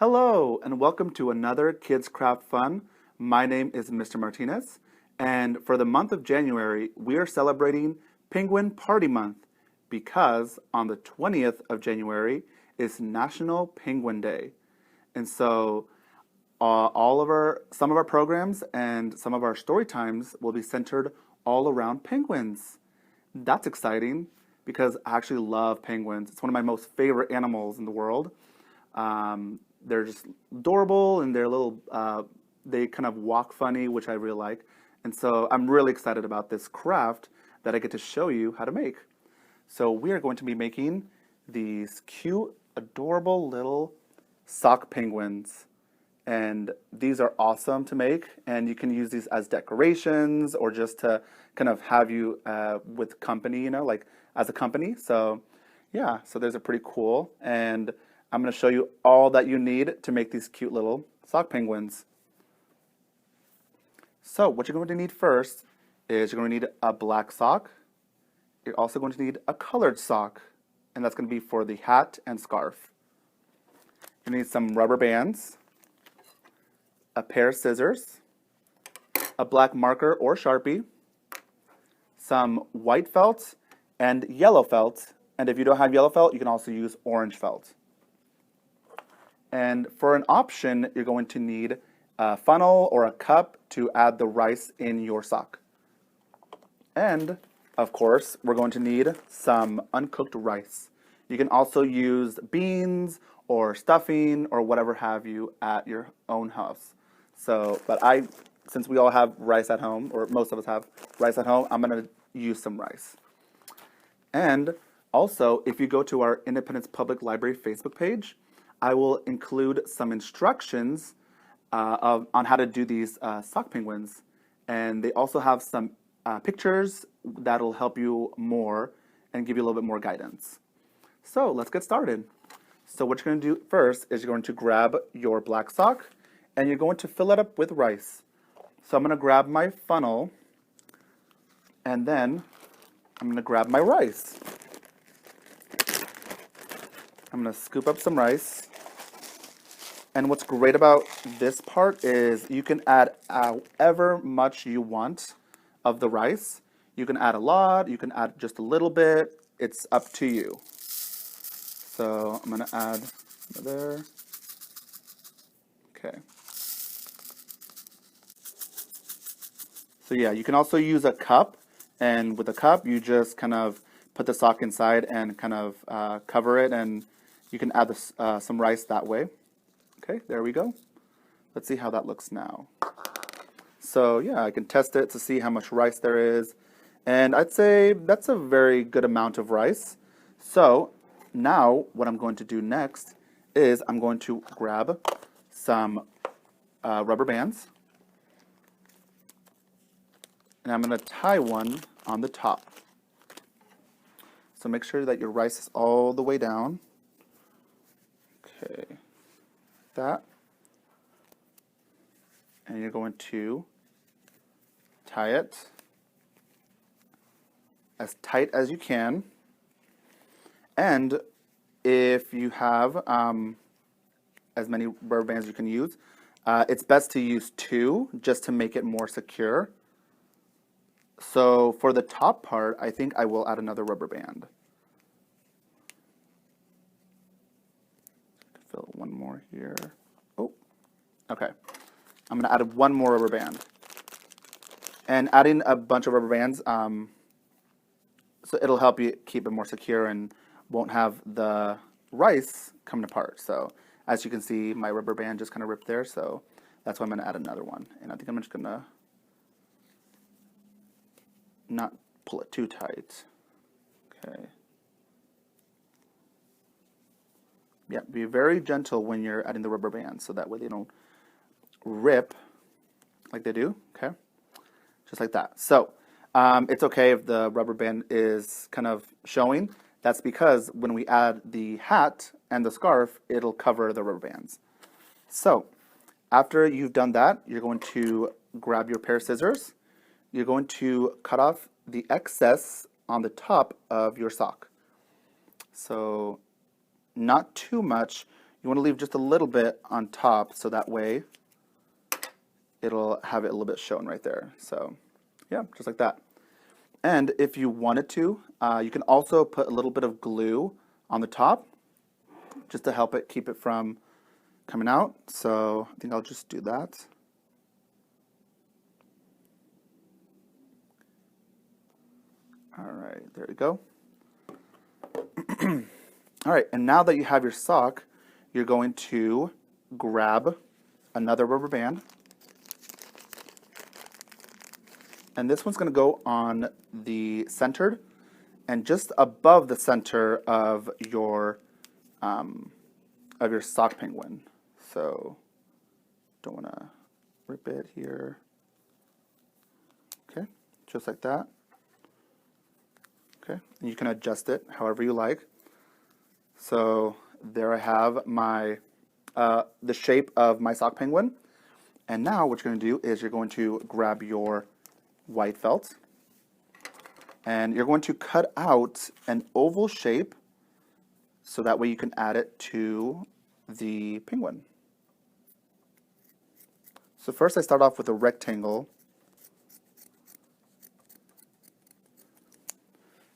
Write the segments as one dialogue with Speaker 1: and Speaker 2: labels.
Speaker 1: Hello, and welcome to another Kids Craft Fun. My name is Mr. Martinez, and for the month of January, we are celebrating Penguin Party Month because on the 20th of January is National Penguin Day. And so some of our programs and some of our story times will be centered all around penguins. That's exciting because I actually love penguins. It's one of my most favorite animals in the world. They're just adorable and they kind of walk funny, which I really like. And so I'm really excited about this craft that I get to show you how to make. So we are going to be making these cute, adorable little sock penguins. And these are awesome to make, and you can use these as decorations or just to kind of have you with company, like as a company. So yeah, so there's a pretty cool, and I'm going to show you all that you need to make these cute little sock penguins. So what you're going to need first is you're going to need a black sock. You're also going to need a colored sock, and that's going to be for the hat and scarf. You need some rubber bands, a pair of scissors, a black marker or Sharpie, some white felt and yellow felt, and if you don't have yellow felt, you can also use orange felt. And for an option, you're going to need a funnel or a cup to add the rice in your sock. And of course, we're going to need some uncooked rice. You can also use beans or stuffing or whatever have you at your own house. Since we all have rice at home, or most of us have rice at home, I'm going to use some rice. And also, if you go to our Independence Public Library Facebook page, I will include some instructions on how to do these sock penguins. And they also have some pictures that'll help you more and give you a little bit more guidance. So let's get started. So what you're going to do first is you're going to grab your black sock and you're going to fill it up with rice. So I'm going to grab my funnel and then I'm going to grab my rice. I'm going to scoop up some rice. And what's great about this part is you can add however much you want of the rice. You can add a lot, you can add just a little bit. It's up to you. So I'm going to add there. Okay. So yeah, you can also use a cup, and with a cup, you just kind of put the sock inside and kind of cover it, and you can add some rice that way. Okay, there we go. Let's see how that looks now. So yeah, I can test it to see how much rice there is, and I'd say that's a very good amount of rice. So now what I'm going to do next is I'm going to grab some rubber bands. And I'm going to tie one on the top. So make sure that your rice is all the way down. Okay, that. And you're going to tie it as tight as you can. And if you have as many rubber bands as you can use, it's best to use 2 just to make it more secure. So for the top part, I think I will add another rubber band. Fill one more here. Oh, okay. I'm going to add one more rubber band. And adding a bunch of rubber bands, so it'll help you keep it more secure and won't have the rice coming apart. So as you can see, my rubber band just kind of ripped there, so that's why I'm going to add another one. And I think I'm just going to not pull it too tight. Okay. Yeah, be very gentle when you're adding the rubber bands so that way they don't rip like they do. Okay, just like that. So it's okay if the rubber band is kind of showing. That's because when we add the hat and the scarf, it'll cover the rubber bands. So after you've done that, you're going to grab your pair of scissors. You're going to cut off the excess on the top of your sock. So not too much. You want to leave just a little bit on top so that way it'll have it a little bit shown right there. So yeah, just like that. And if you wanted to, you can also put a little bit of glue on the top just to help it keep it from coming out. So I think I'll just do that. All right, there we go. All right, and now that you have your sock, you're going to grab another rubber band. And this one's going to go on the centered and just above the center of your sock penguin. So don't want to rip it here. Okay, just like that. Okay, and you can adjust it however you like. So there I have my the shape of my sock penguin. And now what you're going to do is you're going to grab your white felt and you're going to cut out an oval shape so that way you can add it to the penguin. So first I start off with a rectangle,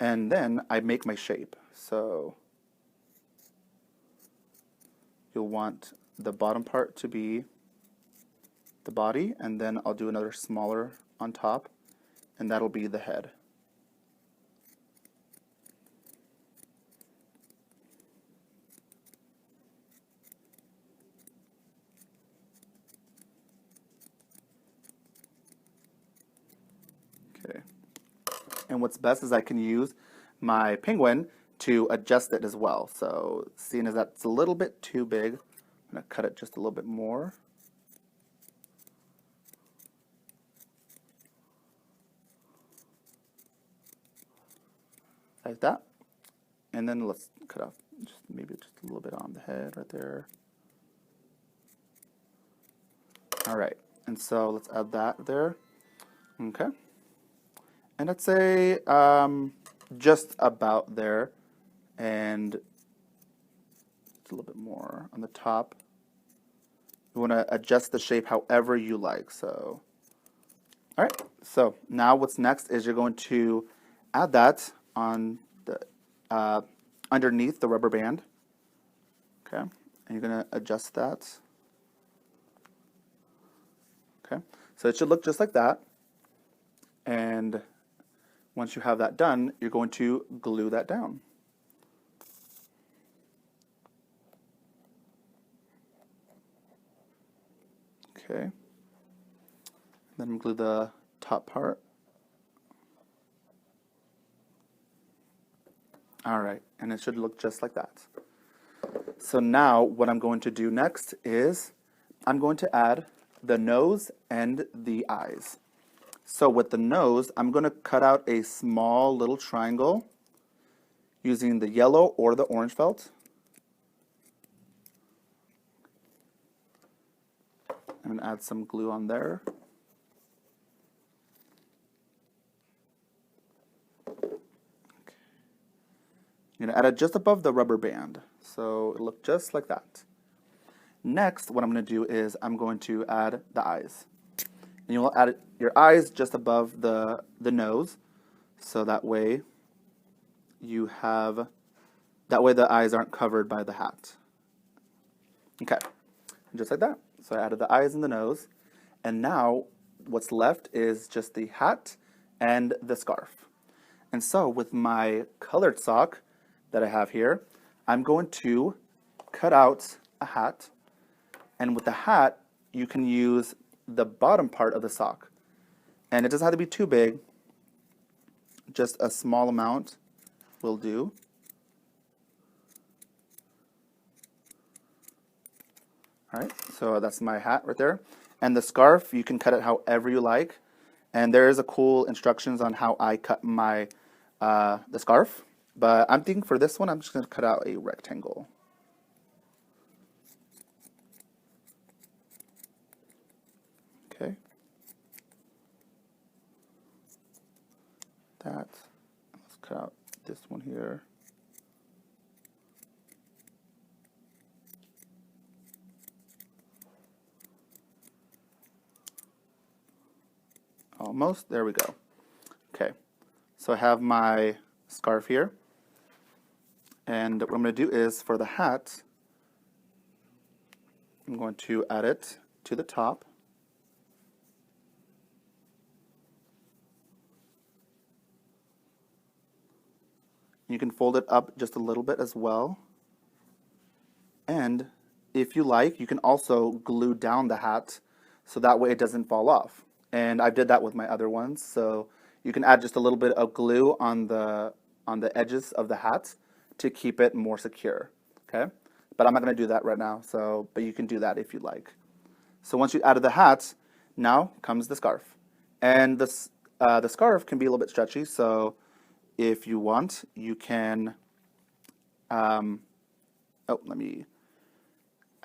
Speaker 1: and then I make my shape. So you'll want the bottom part to be the body, and then I'll do another smaller on top, and that'll be the head. Okay. And what's best is I can use my penguin to adjust it as well. So seeing as that's a little bit too big, I'm going to cut it just a little bit more. Like that. And then let's cut off maybe just a little bit on the head right there. All right, and so let's add that there. Okay. And I'd say just about there, and a little bit more on the top. You want to adjust the shape however you like. So, all right. So now what's next is you're going to add that on the underneath the rubber band. Okay, and you're going to adjust that. Okay, so it should look just like that. And once you have that done, you're going to glue that down. Okay, then glue the top part. All right, and it should look just like that. So now what I'm going to do next is I'm going to add the nose and the eyes. So with the nose, I'm going to cut out a small little triangle using the yellow or the orange felt. I'm going to add some glue on there. I'm going to add it just above the rubber band, so it'll look just like that. Next, what I'm going to do is I'm going to add the eyes. And you'll add your eyes just above the nose, so that way the eyes aren't covered by the hat. Okay, just like that. So I added the eyes and the nose, and now what's left is just the hat and the scarf. And so with my colored sock that I have here, I'm going to cut out a hat, and with the hat you can use the bottom part of the sock, and it doesn't have to be too big, just a small amount will do. All right, so that's my hat right there, and the scarf you can cut it however you like, and there is a cool instructions on how I cut my the scarf, but I'm thinking for this one I'm just going to cut out a rectangle. Okay. That. Let's cut out this one here. Almost. There we go. Okay. So I have my scarf here. And what I'm going to do is for the hat, I'm going to add it to the top. You can fold it up just a little bit as well. And if you like, you can also glue down the hat so that way it doesn't fall off. And I did that with my other ones. So you can add just a little bit of glue on the edges of the hat to keep it more secure. Okay? But I'm not going to do that right now. But you can do that if you like. So once you added the hat, now comes the scarf. And the scarf can be a little bit stretchy. So if you want, you can, I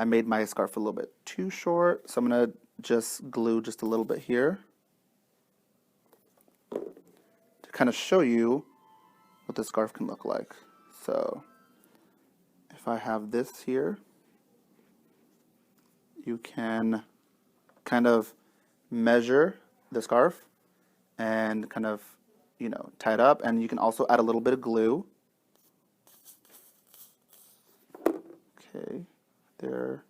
Speaker 1: made my scarf a little bit too short, so I'm going to just glue just a little bit here to kind of show you what the scarf can look like. So if I have this here, you can kind of measure the scarf and kind of, tie it up, and you can also add a little bit of glue. Okay, there.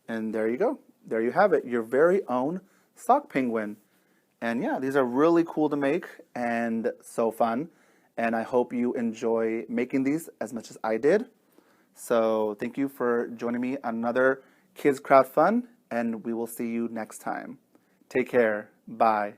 Speaker 1: And there you go. There you have it, your very own sock penguin. And yeah, these are really cool to make and so fun. And I hope you enjoy making these as much as I did. So thank you for joining me on another Kids Craft Fun, and we will see you next time. Take care. Bye.